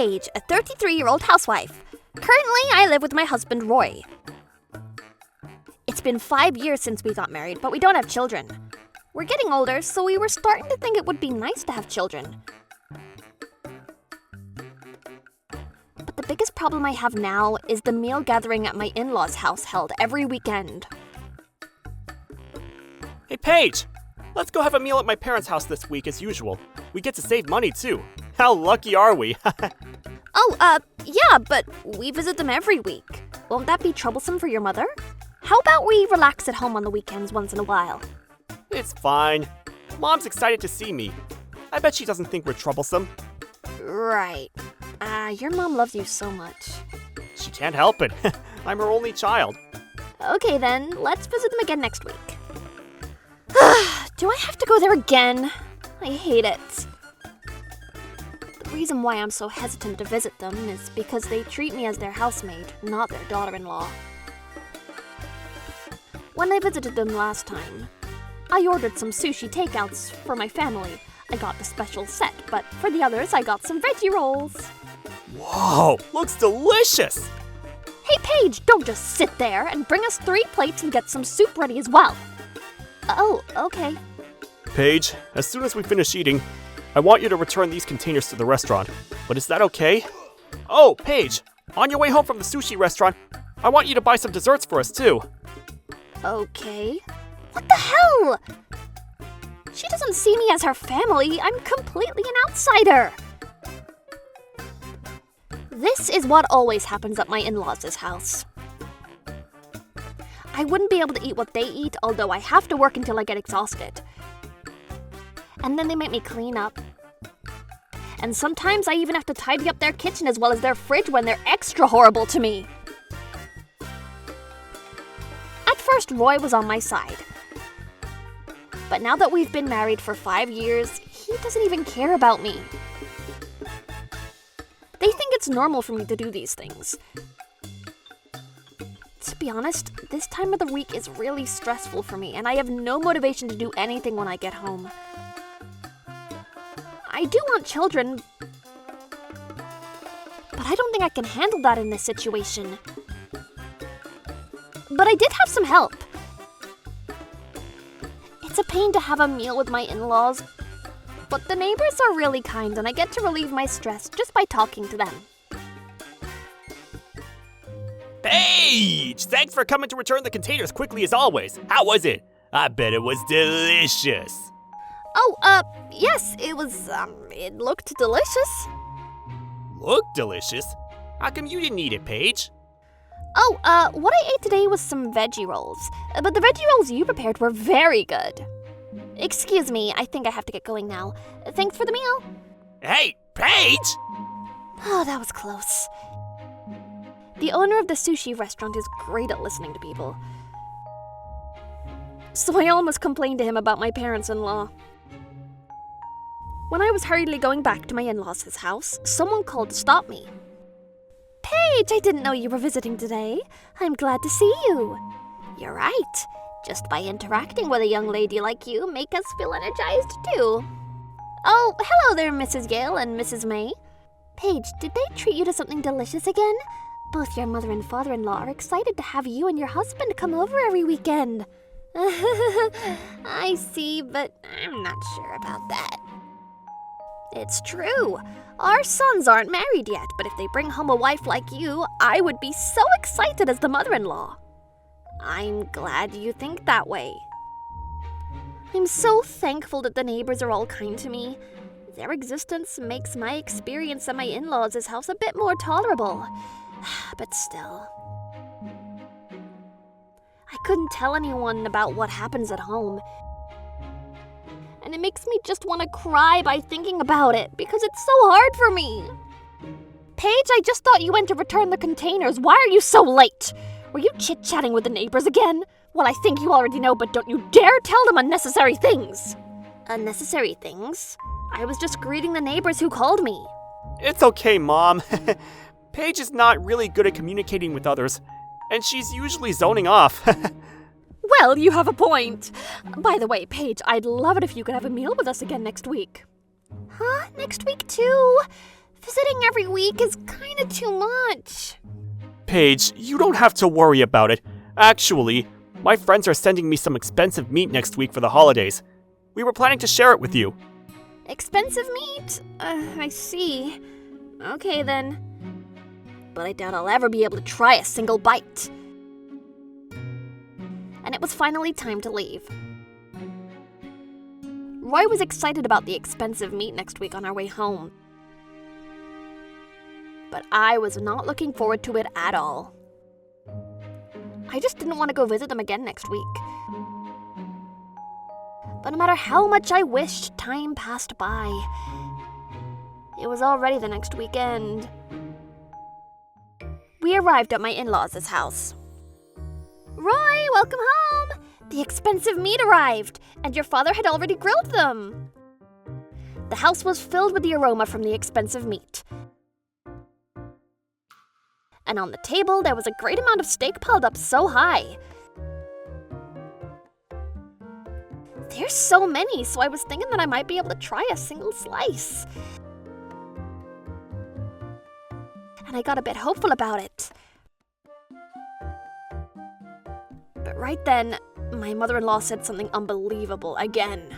Paige, a 33-year-old housewife. Currently, I live with my husband, Roy. It's been 5 years since we got married, but we don't have children. We're getting older, so we were starting to think it would be nice to have children. But the biggest problem I have now is the meal gathering at my in-laws' house held every weekend. Hey, Paige! Let's go have a meal at my parents' house this week as usual. We get to save money, too. How lucky are we? Yeah, but we visit them every week. Won't that be troublesome for your mother? How about we relax at home on the weekends once in a while? It's fine. Mom's excited to see me. I bet she doesn't think we're troublesome. Right. Your mom loves you so much. She can't help it. I'm her only child. Okay then, let's visit them again next week. Do I have to go there again? I hate it. The reason why I'm so hesitant to visit them is because they treat me as their housemaid, not their daughter-in-law. When I visited them last time, I ordered some sushi takeouts for my family. I got the special set, but for the others, I got some veggie rolls. Whoa, looks delicious! Hey Paige, don't just sit there and bring us 3 plates and get some soup ready as well. Oh, okay. Paige, as soon as we finish eating, I want you to return these containers to the restaurant. But is that okay? Oh, Paige, on your way home from the sushi restaurant, I want you to buy some desserts for us too. Okay. What the hell? She doesn't see me as her family. I'm completely an outsider. This is what always happens at my in-laws' house. I wouldn't be able to eat what they eat, although I have to work until I get exhausted. And then they make me clean up. And sometimes I even have to tidy up their kitchen as well as their fridge when they're extra horrible to me. At first, Roy was on my side. But now that we've been married for 5 years, he doesn't even care about me. They think it's normal for me to do these things. To be honest, this time of the week is really stressful for me, and I have no motivation to do anything when I get home. I do want children, but I don't think I can handle that in this situation. But I did have some help. It's a pain to have a meal with my in-laws, but the neighbors are really kind and I get to relieve my stress just by talking to them. Paige! Thanks for coming to return the containers quickly as always. How was it? I bet it was delicious. Oh, yes, it was, it looked delicious. Looked delicious? How come you didn't eat it, Paige? Oh, what I ate today was some veggie rolls, but the veggie rolls you prepared were very good. Excuse me, I think I have to get going now. Thanks for the meal. Hey, Paige! Oh, that was close. The owner of the sushi restaurant is great at listening to people. So I almost complained to him about my parents-in-law. When I was hurriedly going back to my in-laws' house, someone called to stop me. Paige, I didn't know you were visiting today. I'm glad to see you. You're right. Just by interacting with a young lady like you make us feel energized too. Oh, hello there, Mrs. Gale and Mrs. May. Paige, did they treat you to something delicious again? Both your mother and father-in-law are excited to have you and your husband come over every weekend. I see, but I'm not sure about that. It's true. Our sons aren't married yet, but if they bring home a wife like you, I would be so excited as the mother-in-law. I'm glad you think that way. I'm so thankful that the neighbors are all kind to me. Their existence makes my experience at my in-laws' house a bit more tolerable. But still, I couldn't tell anyone about what happens at home. And it makes me just want to cry by thinking about it, because it's so hard for me. Paige, I just thought you went to return the containers. Why are you so late? Were you chit-chatting with the neighbors again? Well, I think you already know, but don't you dare tell them unnecessary things. Unnecessary things? I was just greeting the neighbors who called me. It's okay, Mom. Paige is not really good at communicating with others, and she's usually zoning off. Well, you have a point. By the way, Paige, I'd love it if you could have a meal with us again next week. Huh? Next week too? Visiting every week is kinda too much. Paige, you don't have to worry about it. Actually, my friends are sending me some expensive meat next week for the holidays. We were planning to share it with you. Expensive meat? I see. Okay then. But I doubt I'll ever be able to try a single bite. And it was finally time to leave. Roy was excited about the expensive meat next week on our way home. But I was not looking forward to it at all. I just didn't want to go visit them again next week. But no matter how much I wished, time passed by. It was already the next weekend. We arrived at my in-laws' house. Roy, welcome home! The expensive meat arrived, and your father had already grilled them. The house was filled with the aroma from the expensive meat. And on the table, there was a great amount of steak piled up so high. There's so many, so I was thinking that I might be able to try a single slice. And I got a bit hopeful about it. But right then, my mother-in-law said something unbelievable again.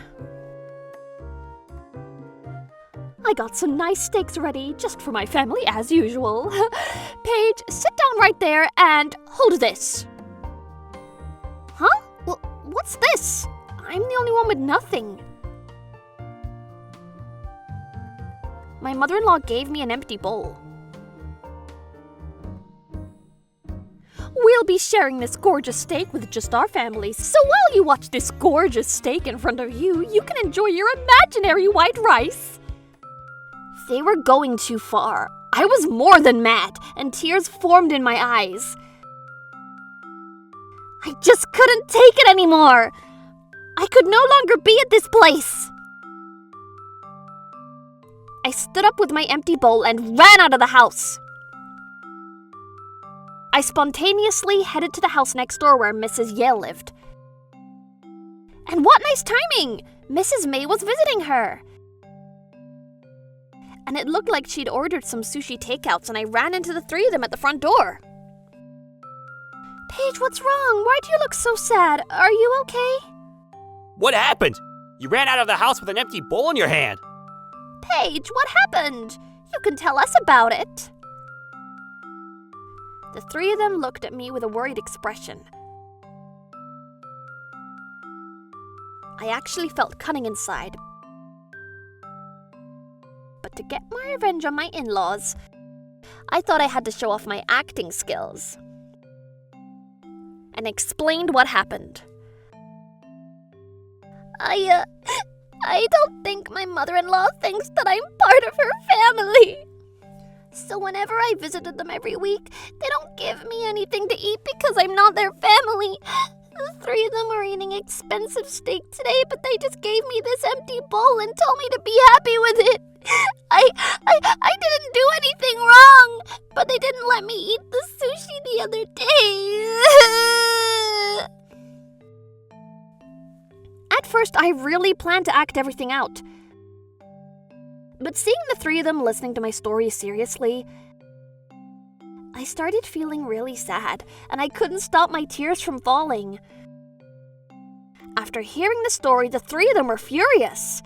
I got some nice steaks ready, just for my family as usual. Paige, sit down right there and hold this. Huh? Well, what's this? I'm the only one with nothing. My mother-in-law gave me an empty bowl. We'll be sharing this gorgeous steak with just our families, so while you watch this gorgeous steak in front of you, you can enjoy your imaginary white rice. They were going too far. I was more than mad, and tears formed in my eyes. I just couldn't take it anymore. I could no longer be at this place. I stood up with my empty bowl and ran out of the house. I spontaneously headed to the house next door where Mrs. Yale lived. And what nice timing! Mrs. May was visiting her. And it looked like she'd ordered some sushi takeouts, and I ran into the three of them at the front door. Paige, what's wrong? Why do you look so sad? Are you okay? What happened? You ran out of the house with an empty bowl in your hand. Paige, what happened? You can tell us about it. The three of them looked at me with a worried expression. I actually felt cunning inside. But to get my revenge on my in-laws, I thought I had to show off my acting skills. And explained what happened. I don't think my mother-in-law thinks that I'm part of her family. So whenever I visited them every week, they don't give me anything to eat because I'm not their family. The three of them were eating expensive steak today, but they just gave me this empty bowl and told me to be happy with it. I didn't do anything wrong, but they didn't let me eat the sushi the other day. At first, I really planned to act everything out. But seeing the three of them listening to my story seriously, I started feeling really sad, and I couldn't stop my tears from falling. After hearing the story, the three of them were furious.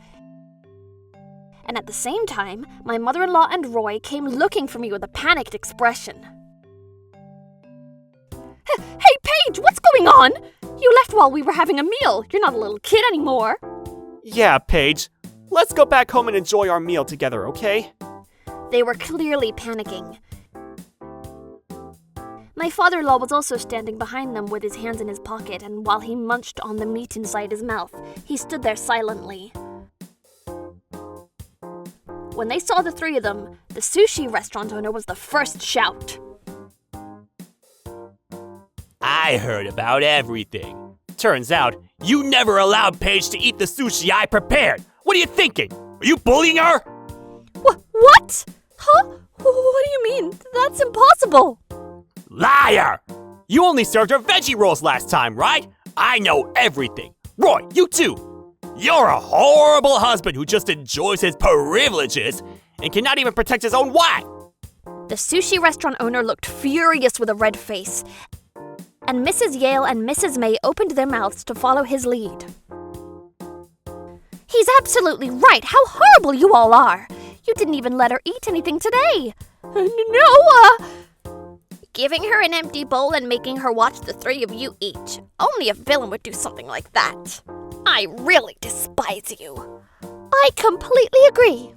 And at the same time, my mother-in-law and Roy came looking for me with a panicked expression. Hey, Paige, what's going on? You left while we were having a meal. You're not a little kid anymore. Yeah, Paige. Let's go back home and enjoy our meal together, okay? They were clearly panicking. My father-in-law was also standing behind them with his hands in his pocket, and while he munched on the meat inside his mouth, he stood there silently. When they saw the three of them, the sushi restaurant owner was the first to shout. I heard about everything. Turns out, you never allowed Paige to eat the sushi I prepared. What are you thinking? Are you bullying her? What? Huh? What do you mean? That's impossible. Liar! You only served her veggie rolls last time, right? I know everything. Roy, you too. You're a horrible husband who just enjoys his privileges and cannot even protect his own wife. The sushi restaurant owner looked furious with a red face, and Mrs. Yale and Mrs. May opened their mouths to follow his lead. He's absolutely right. How horrible you all are. You didn't even let her eat anything today. Giving her an empty bowl and making her watch the three of you eat. Only a villain would do something like that. I really despise you. I completely agree.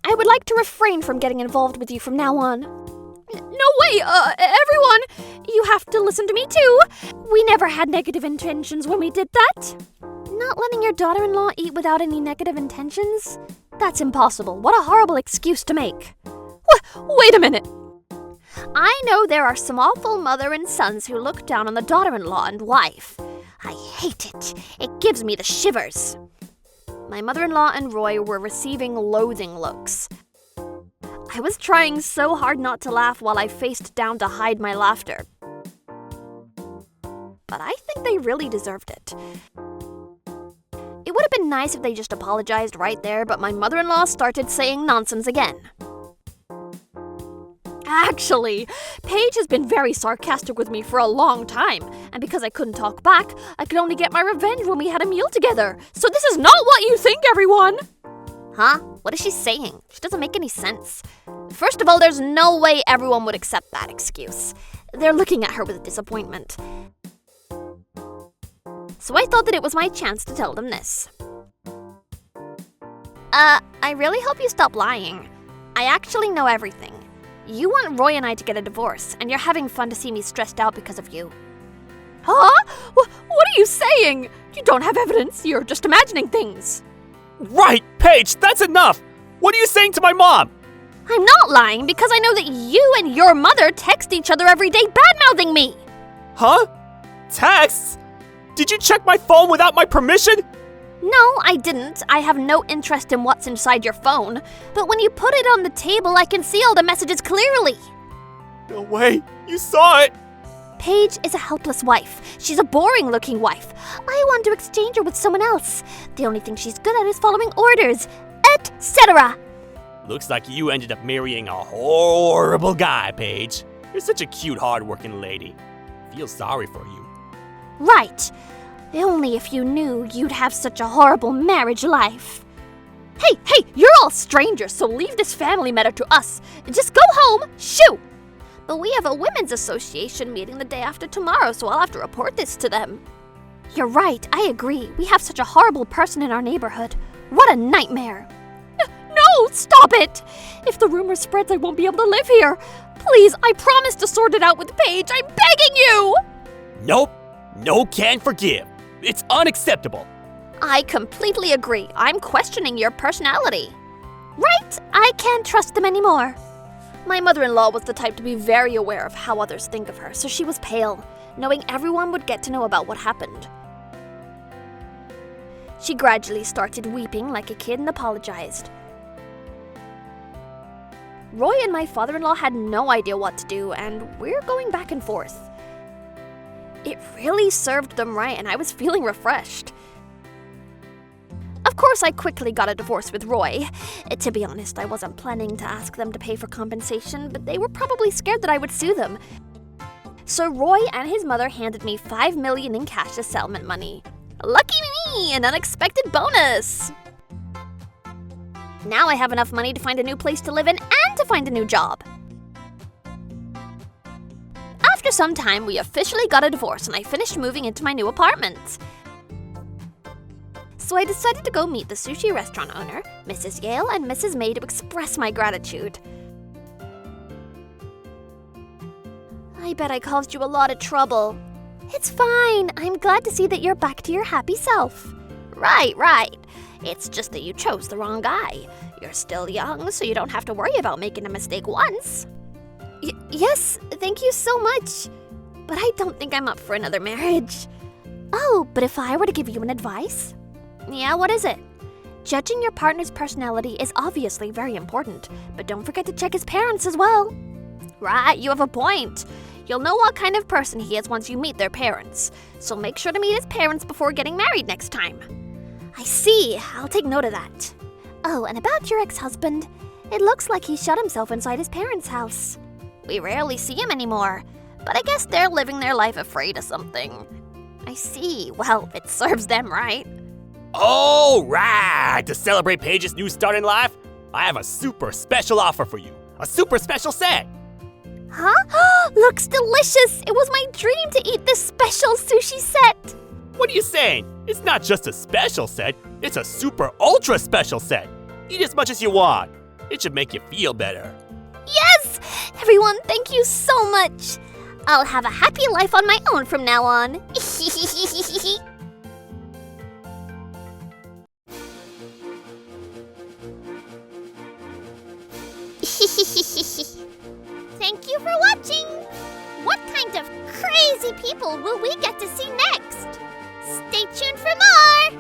I would like to refrain from getting involved with you from now on. No way, everyone! You have to listen to me too. We never had negative intentions when we did that. Not letting your daughter-in-law eat without any negative intentions? That's impossible. What a horrible excuse to make. Wait a minute. I know there are some awful mother and sons who look down on the daughter-in-law and wife. I hate it. It gives me the shivers. My mother-in-law and Roy were receiving loathing looks. I was trying so hard not to laugh while I faced down to hide my laughter. But I think they really deserved it. It would have been nice if they just apologized right there, but my mother-in-law started saying nonsense again. Actually, Paige has been very sarcastic with me for a long time, and because I couldn't talk back, I could only get my revenge when we had a meal together. So this is not what you think, everyone! Huh? What is she saying? She doesn't make any sense. First of all, there's no way everyone would accept that excuse. They're looking at her with disappointment. So I thought that it was my chance to tell them this. I really hope you stop lying. I actually know everything. You want Roy and I to get a divorce, and you're having fun to see me stressed out because of you. Huh? What are you saying? You don't have evidence. You're just imagining things. Right, Paige, that's enough! What are you saying to my mom? I'm not lying because I know that you and your mother text each other every day bad-mouthing me. Huh? Texts? Did you check my phone without my permission? No, I didn't. I have no interest in what's inside your phone. But when you put it on the table, I can see all the messages clearly. No way, you saw it! Paige is a helpless wife. She's a boring-looking wife. I want to exchange her with someone else. The only thing she's good at is following orders, etc. Looks like you ended up marrying a horrible guy, Paige. You're such a cute, hard-working lady. I feel sorry for you. Right. Only if you knew you'd have such a horrible marriage life. Hey, you're all strangers, so leave this family matter to us. Just go home, shoo! But we have a women's association meeting the day after tomorrow, so I'll have to report this to them. You're right, I agree. We have such a horrible person in our neighborhood. What a nightmare. No, stop it! If the rumor spreads, I won't be able to live here. Please, I promise to sort it out with Paige. I'm begging you! Nope. No can forgive. It's unacceptable. I completely agree. I'm questioning your personality. Right, I can't trust them anymore. My mother-in-law was the type to be very aware of how others think of her, so she was pale, knowing everyone would get to know about what happened. She gradually started weeping like a kid and apologized. Roy and my father-in-law had no idea what to do, and we're going back and forth. It really served them right, and I was feeling refreshed. Of course, I quickly got a divorce with Roy. To be honest, I wasn't planning to ask them to pay for compensation, but they were probably scared that I would sue them. So Roy and his mother handed me $5 million in cash as settlement money. Lucky me, an unexpected bonus! Now I have enough money to find a new place to live in and to find a new job. After some time, we officially got a divorce and I finished moving into my new apartment. So I decided to go meet the sushi restaurant owner, Mrs. Yale and Mrs. May, to express my gratitude. I bet I caused you a lot of trouble. It's fine. I'm glad to see that you're back to your happy self. Right. It's just that you chose the wrong guy. You're still young, so you don't have to worry about making a mistake once. Yes, thank you so much. But I don't think I'm up for another marriage. Oh, but if I were to give you an advice? Yeah, what is it? Judging your partner's personality is obviously very important, but don't forget to check his parents as well. Right, you have a point. You'll know what kind of person he is once you meet their parents, so make sure to meet his parents before getting married next time. I see. I'll take note of that. Oh, and about your ex-husband, It looks like he shut himself inside his parents' house. We rarely see him anymore, but I guess they're living their life afraid of something. I see. Well, it serves them right. All right! To celebrate Paige's new start in life, I have a super special offer for you. A super special set. Huh? Looks delicious! It was my dream to eat this special sushi set! What are you saying? It's not just a special set, it's a super ultra special set. Eat as much as you want. It should make you feel better. Yes! Everyone, thank you so much! I'll have a happy life on my own from now on. Thank you for watching! What kind of crazy people will we get to see next? Stay tuned for more!